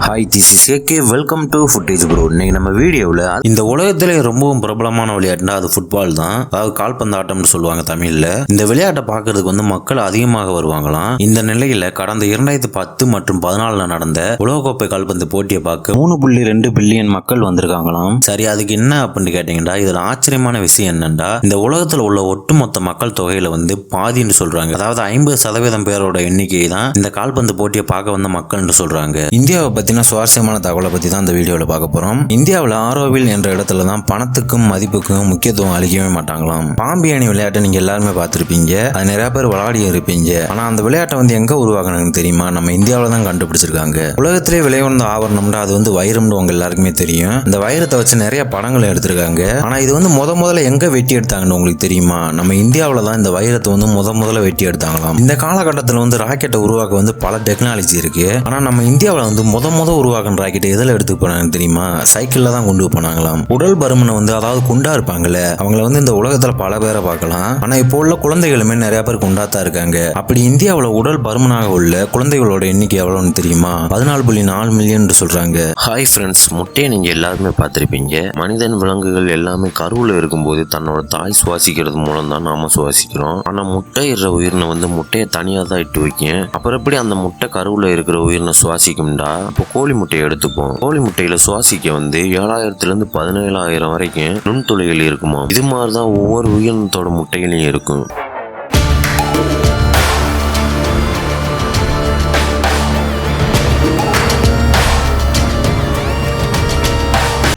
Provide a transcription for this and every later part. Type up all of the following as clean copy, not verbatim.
Hi this is AK, welcome to footage bro. இன்னைக்கு நம்ம வீடியோவில் இந்த உலகத்திலே ரொம்பவும் பிரபலமான விளையாட்டுனா அது ஃபுட்பால் தான். அதாவது கால்பந்து ஆட்டம்னு சொல்லுவாங்க தமிழில். இந்த விளையாட்டை பார்க்கறதுக்கு மக்கள் அதிகமாக வருவாங்களாம். இந்த நிலையில் கடந்த 2010 மற்றும் 2014 நடந்த உலகக்கோப்பை கால்பந்து போட்டியை பார்க்க 3.2 பில்லியன் மக்கள் வந்திருக்காங்களாம். சரி, அதுக்கு என்ன அப்படின்னு கேட்டீங்கன்னா, இதில் ஆச்சரியமான விஷயம் என்னன்னா, இந்த உலகத்தில் உள்ள ஒட்டுமொத்த மக்கள் தொகையில பாதின்னு சொல்றாங்க. அதாவது 50% பேரோட எண்ணிக்கை தான் இந்த கால்பந்து போட்டியை பார்க்க வந்த மக்கள்னு சொல்றாங்க. இந்தியாவை பத்தின சுவாரஸ்யமான தகவலை பத்தி தான் இந்த வீடியோல பார்க்க போறோம். இந்தியாவில் ஆரோவில் என்ற இடத்துல தான் பணத்துக்கும் மதிப்புக்கும் முக்கியத்துவம் அளிக்கவே மாட்டாங்களாம். பாம்பி அணி விளையாட்டை நீங்க எல்லாருமே பார்த்திருப்பீங்க. அது நிறைய பேர் விளையாடி இருப்பீங்க. ஆனா அந்த விளையாட்டை எங்க உருவாக்குனாங்கன்னு தெரியுமா? நம்ம இந்தியாவில தான் கண்டுபிடிச்சிருக்காங்க. உலகத்திலே விலை உயர்ந்த ஆவரணம்னா அது வைரம்னு உங்க எல்லாருக்குமே தெரியும். இந்த வைரத்தை வச்சு நிறைய படங்களை எடுத்திருக்காங்க. ஆனா இது முதல்ல எங்க வெட்டி எடுத்தாங்கன்னு உங்களுக்கு தெரியுமா? நம்ம இந்தியாவில தான் இந்த வைரத்தை முதல்ல வெட்டி எடுத்தாங்களாம். இந்த காலகட்டத்தில் ராக்கெட்டை உருவாக்க பல டெக்னாலஜி இருக்கு. ஆனா நம்ம இந்தியாவில் முத உருவாக்குன ராக்கெட் எதில் எடுத்து போனாங்க தெரியுமா? சைக்கிள்ல தான் கொண்டு போனாங்களாம். உடல் பருமனை அதாவது குண்டா இருப்பாங்கல்ல, அவங்கள இந்த உலகத்துல பல பேரை பார்க்கலாம். ஆனா இப்போ உள்ள குழந்தைகளுமே நிறைய பேர் குண்டாத்தான் இருக்காங்க. அப்படி இந்தியாவில் உடல் பருமனாக உள்ள குழந்தைகளோட எண்ணிக்கை எவ்வளவுன்னு தெரியுமா? 14.4 மில்லியன் சொல்றாங்க. ஹாய் ஃப்ரெண்ட்ஸ், முட்டையை நீங்க எல்லாருமே பார்த்திருப்பீங்க. மனிதன் விலங்குகள் எல்லாமே கருவுல இருக்கும்போது தன்னோட தாய் சுவாசிக்கிறது மூலம் தான் நாம சுவாசிக்கிறோம். ஆனா முட்டையிடுற உயிரினை முட்டையை தனியா தான் இட்டு வைக்கும். அப்புறம் எப்படி அந்த முட்டை கருவுல இருக்கிற உயிரினை சுவாசிக்கும்டா? இப்போ கோழி முட்டையை எடுத்துப்போம். கோழி முட்டையில சுவாசிக்க 7,000 to 17,000 வரைக்கும் நுண்துளைகள் இருக்குமா. இது மாதிரிதான் ஒவ்வொரு உயிரினத்தோட முட்டையிலையும் இருக்கும்.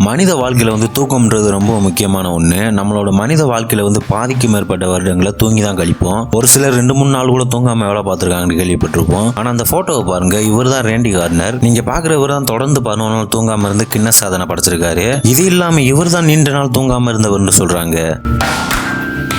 மனித வாழ்க்கையில தூக்கம்ன்றது ரொம்ப முக்கியமான ஒண்ணு. நம்மளோட மனித வாழ்க்கையில பாதிக்கு மேற்பட்ட வருடங்களை தூங்கி தான் கழிப்போம். ஒரு சிலர் 2-3 நாள் கூட தூங்காம வேலை பார்த்திருக்காங்கன்னு கேள்விப்பட்டிருப்போம். ஆனா அந்த போட்டோவை பாருங்க, இவர் தான் ரேண்டி கார்னர். நீங்க பாக்குற இவர் தான் தொடர்ந்து 11 நாள் தூங்காம இருந்து கின்னஸ் சாதனை படைச்சிருக்காரு. இது இல்லாம இவர் தான் நீண்ட நாள் தூங்காம இருந்தவர்னு சொல்றாங்க.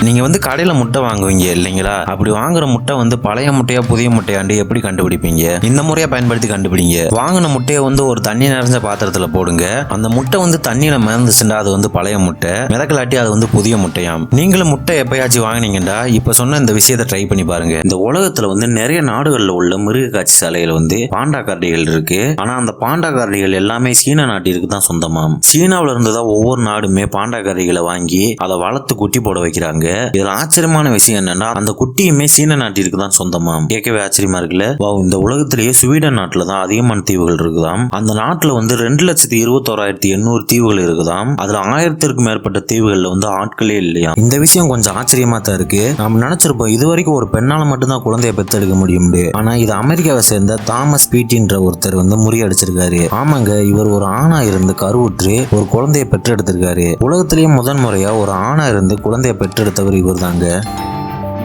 நீங்க கடையில முட்டை வாங்குவீங்க இல்லைங்களா? அப்படி வாங்குற முட்டை பழைய முட்டையா புதிய முட்டையாண்டு எப்படி கண்டுபிடிப்பீங்க? இந்த முறையை பயன்படுத்தி கண்டுபிடிங்க. வாங்கின முட்டையை ஒரு தண்ணி நிறைஞ்ச பாத்திரத்துல போடுங்க. அந்த முட்டை தண்ணியில மிதந்துச்சுண்டா அது பழைய முட்டை, மிதக்கலாட்டி அது புதிய முட்டையாம். நீங்களும் முட்டை எப்பயாச்சும் வாங்கினீங்கடா இப்ப சொன்ன இந்த விஷயத்தை ட்ரை பண்ணி பாருங்க. இந்த உலகத்துல நிறைய நாடுகள்ல உள்ள மிருக காட்சி சாலையில பாண்டா கரடிகள் இருக்கு. ஆனா அந்த பாண்டா கரடிகள் எல்லாமே சீன நாட்டிற்கு தான் சொந்தமாம். சீனாவில இருந்துதான் ஒவ்வொரு நாடுமே பாண்டா கரடிகளை வாங்கி அதை வளர்த்து குட்டி போட வைக்கிறாங்க. இதுல ஆச்சரியமான விஷயம் என்னன்னா, அந்த குட்டியுமே சீன நாட்டிற்கு தான் சொந்தமாம். கேட்கவே ஆச்சரியமா இருக்குல்ல? இந்த உலகத்திலேயே ஸ்வீடன் நாட்டுல தான் அதிகமான தீவுகள் இருக்குதாம். அந்த நாட்டுல 2,21,800 தீவுகள் இருக்குதாம். அதுல 1000க்கும் மேற்பட்ட தீவுகள்ல ஆட்களே இல்லையா. இந்த விஷயம் கொஞ்சம் ஆச்சரியமா தான் இருக்கு. நம்ம நினைச்சிருப்போம் இது வரைக்கும் ஒரு பெண்ணால மட்டும்தான் குழந்தைய பெற்றெடுக்க முடியும். ஆனா இது அமெரிக்காவை சேர்ந்த தாமஸ் பீட்டின்ற ஒருத்தர் முறியடிச்சிருக்காரு. ஆமாங்க, இவர் ஒரு ஆணா இருந்து கருவுற்று ஒரு குழந்தைய பெற்றெடுத்திருக்காரு. உலகத்திலேயே முதன்முறையா ஒரு ஆணா இருந்து குழந்தைய பெற்றெடுத்தவர் இவர் தாங்க.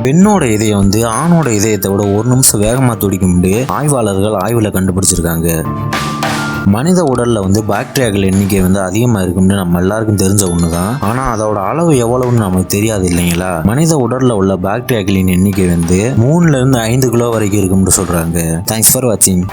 பெண்ணோட இதயம் ஆணோட இதயத்தை விட 1 நிமிஷம் வேகமா துடிக்கும் ஆய்வாளர்கள் ஆய்வுல கண்டுபிடிச்சிருக்காங்க. மனித உடல்ல பாக்டீரியாக்கள் எண்ணிக்கை அதிகமா இருக்கும்னு நம்ம எல்லாருக்கும் தெரிஞ்ச ஒண்ணுதான். ஆனா அதோட அளவு எவ்வளவுன்னு நமக்கு தெரியாது இல்லைங்களா? மனித உடல்ல உள்ள பாக்டீரியாக்களின் எண்ணிக்கை 3 to 5 கிலோ வரைக்கும் இருக்கும்னு சொல்றாங்க. தேங்க்ஸ் ஃபார் வாட்சிங்.